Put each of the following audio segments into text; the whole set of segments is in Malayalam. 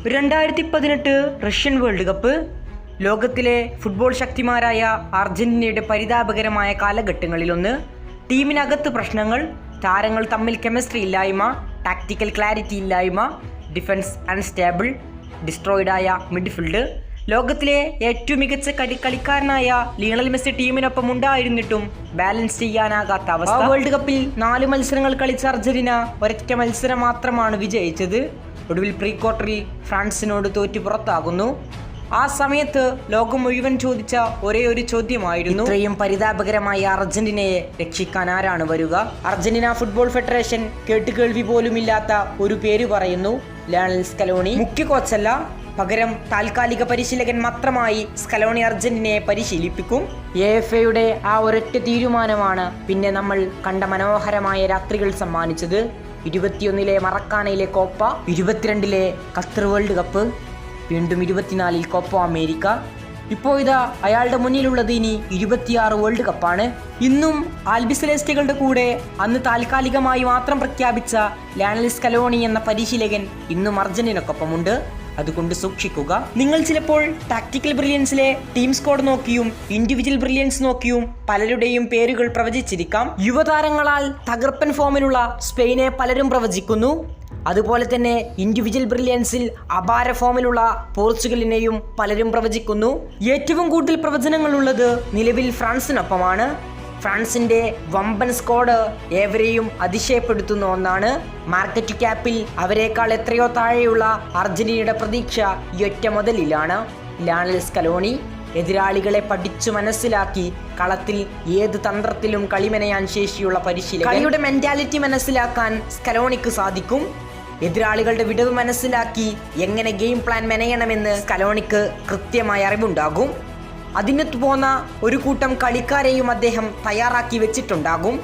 2018 റഷ്യൻ വേൾഡ് കപ്പ് ലോകത്തിലെ ഫുട്ബോൾ ശക്തിമാരായ അർജന്റീനയുടെ പരിതാപകരമായ കാലഘട്ടങ്ങളിലൊന്ന്. ടീമിനകത്ത് പ്രശ്നങ്ങൾ, താരങ്ങൾ തമ്മിൽ കെമിസ്ട്രി ഇല്ലായ്മ, ടാക്ടിക്കൽ ക്ലാരിറ്റി ഇല്ലായ്മ, ഡിഫൻസ് അൺസ്റ്റേബിൾ, ഡിസ്ട്രോയിഡായ മിഡ്ഫീൽഡ്. ലോകത്തിലെ ഏറ്റവും മികച്ച കളിക്കാരനായ ലിയണൽ മെസ്സി ടീമിനൊപ്പം ഉണ്ടായിരുന്നിട്ടും ബാലൻസ് ചെയ്യാനാകാത്ത അവസ്ഥ. വേൾഡ് കപ്പിൽ 4 മത്സരങ്ങൾ കളിച്ച അർജന്റീന ഒരൊറ്റ മത്സരം മാത്രമാണ് വിജയിച്ചത്. ഒടുവിൽ പ്രീ ക്വാർട്ടറിൽ ഫ്രാൻസിനോട് തോറ്റു പുറത്താകുന്നു. ആ സമയത്ത് ലോകം മുഴുവൻ ചോദിച്ച ഒരേ ഒരു ചോദ്യമായിരുന്നു, ഇത്രയും പരിതാപകരമായ അർജന്റീനയെ രക്ഷിക്കാൻ ആരാണ് വരിക? അർജന്റീന ഫുട്ബോൾ ഫെഡറേഷൻ കേട്ടുകേൾവി പോലുമില്ലാത്ത ഒരു പേര് പറയുന്നു, ലയണൽ സ്കലോണി. മുഖ്യ കോച്ചല്ല, പകരം താൽക്കാലിക പരിശീലകൻ മാത്രമായി സ്കലോണി അർജന്റീനയെ പരിശീലിപ്പിക്കും. UEFA ആ ഒരൊറ്റ തീരുമാനമാണ് പിന്നെ നമ്മൾ കണ്ട മനോഹരമായ രാത്രികൾ സമ്മാനിച്ചത്. 21 മറക്കാനയിലെ കോപ്പ, 22 ഖത്തർ വേൾഡ് കപ്പ്, വീണ്ടും 24 കോപ്പ അമേരിക്ക. ഇപ്പോൾ ഇതാ അയാളുടെ മുന്നിലുള്ളത് ഇനി 26 വേൾഡ് കപ്പാണ്. ഇന്നും ആൽബിസെലേസ്റ്റുകളുടെ കൂടെ അന്ന് താൽക്കാലികമായി മാത്രം പ്രഖ്യാപിച്ച ലയണൽ സ്കലോണി എന്ന പരിശീലകൻ ഇന്നും അർജന്റീനക്കൊപ്പമുണ്ട്. അതുകൊണ്ട് സൂക്ഷിക്കുക. നിങ്ങൾ ചിലപ്പോൾ ടാക്ടിക്കൽ ബ്രില്യൻസിലെ ടീം സ്ക്വാഡ് നോക്കിയും ഇൻഡിവിജ്വൽ ബ്രില്യൻസ് നോക്കിയും പലരുടെയും പേരുകൾ പ്രവചിച്ചിരിക്കാം. യുവതാരങ്ങളാൽ തകർപ്പൻ ഫോമിലുള്ള സ്പെയിനെ പലരും പ്രവചിക്കുന്നു. അതുപോലെ തന്നെ ഇൻഡിവിജ്വൽ ബ്രില്യൻസിൽ അപാര ഫോമിലുള്ള പോർച്ചുഗലിനെയും പലരും പ്രവചിക്കുന്നു. ഏറ്റവും കൂടുതൽ പ്രവചനങ്ങളുള്ളത് നിലവിൽ ഫ്രാൻസിനൊപ്പമാണ്. ഫ്രാൻസിന്റെ വമ്പൻ സ്ക്വാഡ് ഏവരെയും അതിശയപ്പെടുത്തുന്ന ഒന്നാണ്. മാർക്കറ്റ് ക്യാപ്പിൽ അവരെക്കാൾ എത്രയോ താഴെയുള്ള അർജന്റീനയുടെ പ്രതീക്ഷ ഈ ഒറ്റ മുതലിലാണ്. ലയണൽ സ്കലോണി എതിരാളികളെ പഠിച്ചു മനസ്സിലാക്കി കളത്തിൽ ഏത് തന്ത്രത്തിലും കളിമെനയാൻ ശേഷിയുള്ള പരിശീലകൻ. കളിയുടെ മെന്റാലിറ്റി മനസ്സിലാക്കാൻ സ്കലോണിക്ക് സാധിക്കും. എതിരാളികളുടെ വിടവ് മനസ്സിലാക്കി എങ്ങനെ ഗെയിം പ്ലാൻ മെനയണമെന്ന് സ്കലോണിക്ക് കൃത്യമായ അറിവുണ്ടാകും. അതിനൊത്തു പോന്ന ഒരു കൂട്ടം കളിക്കാരെയും അദ്ദേഹം തയ്യാറാക്കി വെച്ചിട്ടുണ്ടാകും.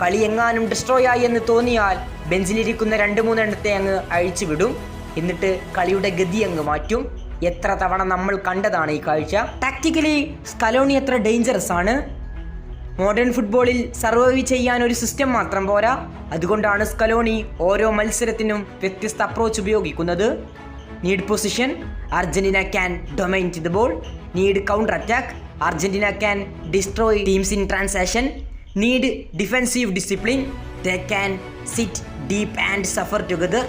കളി എങ്ങാനും ഡിസ്ട്രോയ് ആയി എന്ന് തോന്നിയാൽ ബെഞ്ചിലിരിക്കുന്ന 2-3 എണ്ണത്തെ അങ്ങ് അഴിച്ചുവിടും. എന്നിട്ട് കളിയുടെ ഗതി അങ്ങ് മാറ്റും. എത്ര തവണ നമ്മൾ കണ്ടതാണ് ഈ കാഴ്ച. ടാക്ടിക്കലി സ്കലോണി എത്ര ഡേഞ്ചറസ് ആണ്. മോഡേൺ ഫുട്ബോളിൽ സർവൈവ് ചെയ്യാൻ ഒരു സിസ്റ്റം മാത്രം പോരാ. അതുകൊണ്ടാണ് സ്കലോണി ഓരോ മത്സരത്തിനും വ്യത്യസ്ത അപ്രോച്ച് ഉപയോഗിക്കുന്നത്. Need position, Argentina can dominate the ball. Need counter attack, Argentina can destroy teams in transition. Need defensive discipline, they can sit deep and suffer together.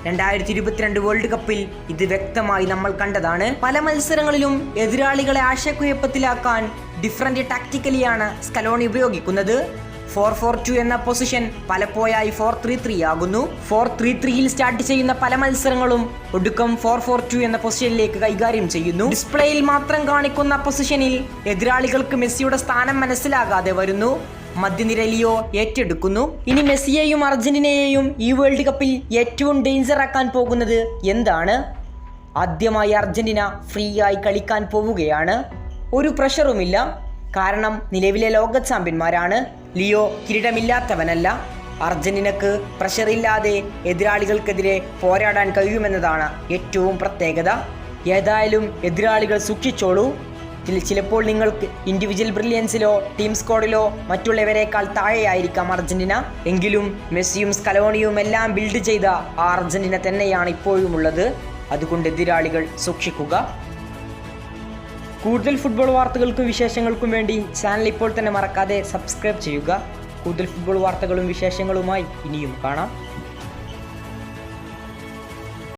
2022 world കപ്പിൽ ഇത് വ്യക്തമായി നമ്മൾ കണ്ടതാണ്. പല മത്സരങ്ങളിലും എതിരാളികളെ ആശയക്കുഴപ്പത്തിലാക്കാൻ ഡിഫറൻറ്റ് ടാക്ടിക്കലിയാണ് സ്കലോണി ഉപയോഗിക്കുന്നത്. 4-4-2 എന്ന പൊസിഷൻ പലപ്പോഴായി 4-3-3 ആകുന്നു. 4-3-3യിൽ സ്റ്റാർട്ട് ചെയ്യുന്ന പല മത്സരങ്ങളും ഒടുക്കം 4-4-2 എന്ന പൊസിഷനിലേക്ക് കൈകാര്യം ചെയ്യുന്നു. ഡിസ്പ്ലേയിൽ മാത്രം കാണിക്കുന്ന പൊസിഷനിൽ എതിരാളികൾക്ക് മെസ്സിയുടെ സ്ഥാനം മനസ്സിലാകാതെ വരുന്നു. മധ്യനിരയിലെയോ ഏറ്റെടുക്കുന്നു. ഇനി മെസ്സിയെയും അർജന്റീനയെയും ഈ വേൾഡ് കപ്പിൽ ഏറ്റവും ഡേഞ്ചർ ആക്കാൻ പോകുന്നത് എന്താണ്? ആദ്യമായി അർജന്റീന ഫ്രീ ആയി കളിക്കാൻ പോവുകയാണ്. ഒരു പ്രഷറുമില്ല. കാരണം നിലവിലെ ലോക ചാമ്പ്യന്മാരാണ്. ലിയോ കിരീടമില്ലാത്തവനല്ല. അർജന്റീനക്ക് പ്രഷറില്ലാതെ എതിരാളികൾക്കെതിരെ പോരാടാൻ കഴിയുമെന്നതാണ് ഏറ്റവും പ്രത്യേകത. ഏതായാലും എതിരാളികൾ സൂക്ഷിച്ചോളൂ. ചിലപ്പോൾ നിങ്ങൾക്ക് ഇൻഡിവിജ്വൽ ബ്രില്യൻസിലോ ടീം സ്ക്വാഡിലോ മറ്റുള്ളവരെക്കാൾ താഴെയായിരിക്കാം അർജന്റീന. എങ്കിലും മെസ്സിയും സ്കലോണിയും എല്ലാം ബിൽഡ് ചെയ്ത ആ അർജന്റീന തന്നെയാണ് ഇപ്പോഴും ഉള്ളത്. അതുകൊണ്ട് എതിരാളികൾ സൂക്ഷിക്കുക. കൂടുതൽ ഫുട്ബോൾ വാർത്തകൾക്കും വിശേഷങ്ങൾക്കും വേണ്ടി ചാനൽ ഇപ്പോൾ തന്നെ മറക്കാതെ സബ്സ്ക്രൈബ് ചെയ്യുക. കൂടുതൽ ഫുട്ബോൾ വാർത്തകളും വിശേഷങ്ങളുമായി ഇനിയും കാണാം.